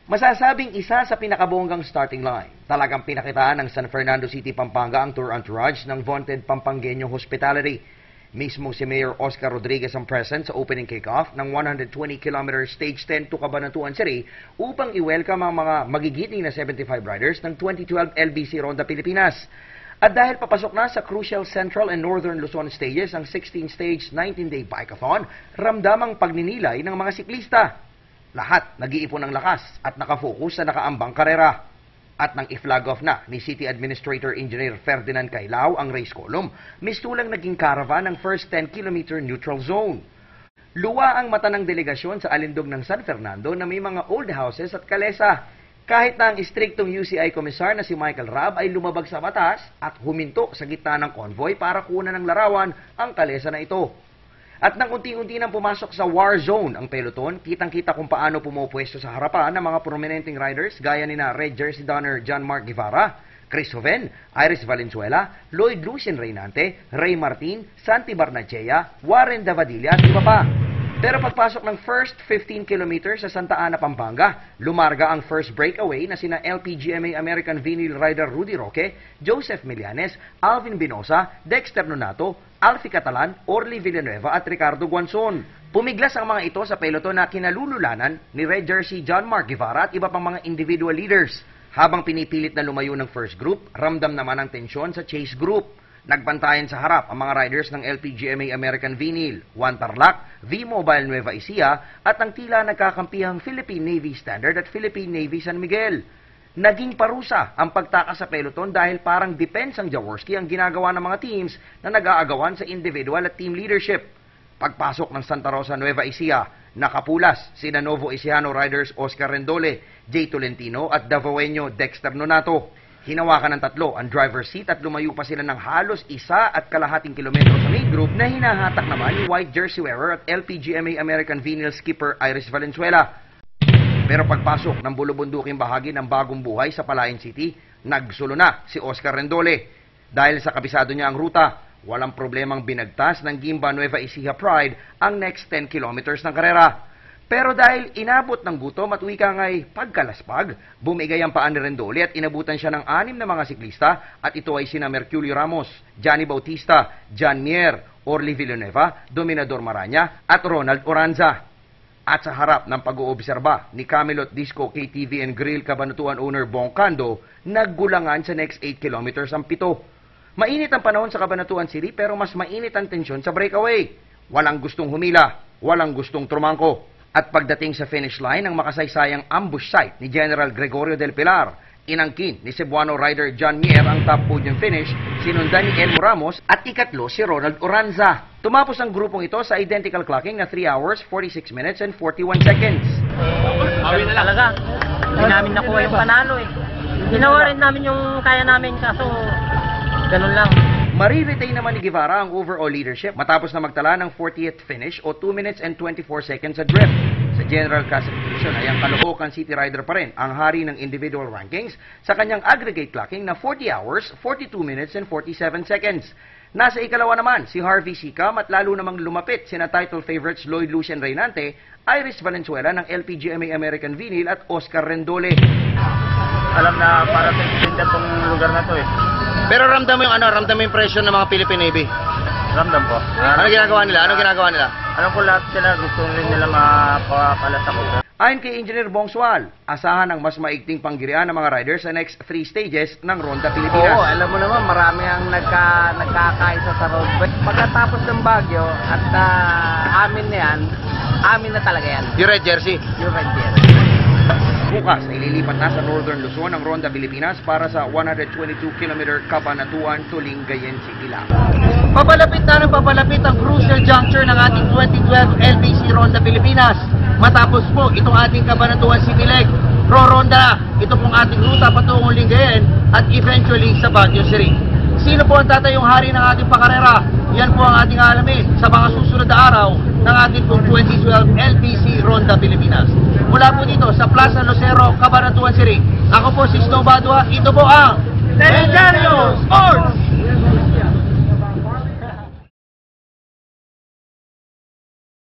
Masasabing isa sa pinakabonggang starting line. Talagang pinakitaan ng San Fernando City, Pampanga ang tour entourage ng vaunted Pampangueño Hospitality. Mismo si Mayor Oscar Rodriguez ang present sa opening kickoff ng 120-km Stage 10 to Cabanatuan City upang i-welcome ang mga magigiting na 75 riders ng 2012 LBC Ronda Pilipinas. At dahil papasok na sa crucial Central and Northern Luzon stages ang 16-stage 19-day bikeathon, ramdam ang pagninilay ng mga siklista. Lahat nag-iipon ng lakas at nakafocus sa nakaambang karera. At nang i-flag off na ni City Administrator Engineer Ferdinand Cailao ang race column, mistulang naging caravan ang first 10-km neutral zone. Luwa ang mata ng delegasyon sa alindog ng San Fernando na may mga old houses at kalesa. Kahit na ang istriktong UCI Commissar na si Michael Rab ay lumabag sa batas at huminto sa gitna ng convoy para kunan ng larawan ang kalesa na ito. At nang unti-unti nang pumasok sa war zone ang peloton, kitang-kita kung paano pumupwesto sa harapan ng mga prominenteng riders gaya nina Red Jersey donor John Mark Guevara, Chris Joven, Iris Valenzuela, Lloyd Lucien Reynante, Ray Martin, Santi Barnachea, Warren Davadilla at iba pa. Pero pagpasok ng first 15 kilometers sa Santa Ana, Pampanga, lumarga ang first breakaway na sina LPGMA American Vinyl rider Rudy Roque, Joseph Milianes, Alvin Binosa, Dexter Nonato, Alfie Catalan, Orly Villanueva at Ricardo Guanzon. Pumiglas ang mga ito sa peloton na kinalululanan ni Red Jersey John Mark Guevara at iba pang mga individual leaders. Habang pinipilit na lumayo ng first group, ramdam naman ang tensyon sa chase group. Nagbantayan sa harap ang mga riders ng LPGMA American Vinyl, Juan Tarlac, V-Mobile Nueva Ecija at ang tila nagkakampihang Philippine Navy Standard at Philippine Navy San Miguel. Naging parusa ang pagtakas sa peloton dahil parang depensang Jaworski ang ginagawa ng mga teams na nag-aagawan sa individual at team leadership. Pagpasok ng Santa Rosa Nueva Ecija, nakapulas sina Novo Ecijano riders Oscar Rendole, Jay Tolentino at Davaoeño Dexter Nonato. Hinawakan ng tatlo ang driver's seat at lumayo pa sila ng halos 1.5 kilometro sa main group na hinahatak naman ni white jersey wearer at LPGMA American Vinyl skipper Iris Valenzuela. Pero pagpasok ng bulubunduking bahagi ng bagong buhay sa Palayan City, nagsulo na si Oscar Rendole. Dahil sa kabisado niya ang ruta, walang problemang binagtas ng Gimba Nueva Ecija Pride ang next 10 kilometers ng karera. Pero dahil inabot ng gutom at wika nga'y pagkalaspag, bumigay ang paan ni Rendole at inabutan siya ng 6 na mga siklista at ito ay sina Merculio Ramos, Johnny Bautista, John Mier, Orly Villanueva, Dominador Maraña at Ronald Oranza. At sa harap ng pag-oobserba ni Camelot Disco KTV and Grill Cabanatuan owner Bong Cando, naggulangan sa next 8 kilometers ang 7. Mainit ang panahon sa Cabanatuan City pero mas mainit ang tensyon sa breakaway. Walang gustong humila, walang gustong trumangko. At pagdating sa finish line ang makasaysayang ambush site ni General Gregorio del Pilar, inangkin ni Cebuano rider John Mier ang top podium finish, sinundan ni Elmo Ramos at ikatlo si Ronald Oranza. Tumapos ang grupong ito sa identical clocking na 3 hours, 46 minutes and 41 seconds. Awin na talaga. Hindi namin nakuha yung panalo eh. Ginawa rin namin yung kaya namin kaso ganun lang. Mariretain naman ni Guevara ang overall leadership matapos na magtala ng 40th finish o 2 minutes and 24 seconds sa drift. Sa general classification ay ang Caloocan City Rider pa rin ang hari ng individual rankings sa kanyang aggregate clocking na 40 hours, 42 minutes and 47 seconds. Nasa ikalawa naman si Harvey Sicam at lalo namang lumapit sina title favorites Lloyd Lucien Reynante, Iris Valenzuela ng LPGMA American Vinyl at Oscar Rendole. Alam na para sa extended tong lugar na to eh. Pero ramdam mo yung pressure ng mga Philippine Navy. Ramdam po. Ano ginagawa nila? Alam ko lahat sila gusto rin nila mapakalas ako. Ayon kay Engineer Bong Sual, asahan ang mas maigting panggirian ng mga riders sa next 3 stages ng Ronda Pilipinas. Oo, alam mo naman, marami ang nagkakaisa sa road. Pagkatapos ng Baguio at amin na yan, amin na talaga yan. Yung Red Jersey? Yung Red Jersey. Bukas ay lilipat na sa Northern Luzon ang Ronda Pilipinas para sa 122-km Cabanatuan to Lingayen City lang. Papalapit ang crucial juncture ng ating 2012 LBC Ronda Pilipinas. Matapos po itong ating Cabanatuan City leg, roronda ito pong ating ruta patungong Lingayen at eventually sa Baguio City. Sino po ang tatayong hari ng ating pakarera? Yan po ang ating alamin sa mga susunod na araw ng ating pong 2012 LBC Ronda Pilipinas. Mula po dito sa Plaza Lucero, Cabanatuan City. Ako po si Snow Badua. Ito po ang Legendario Sports!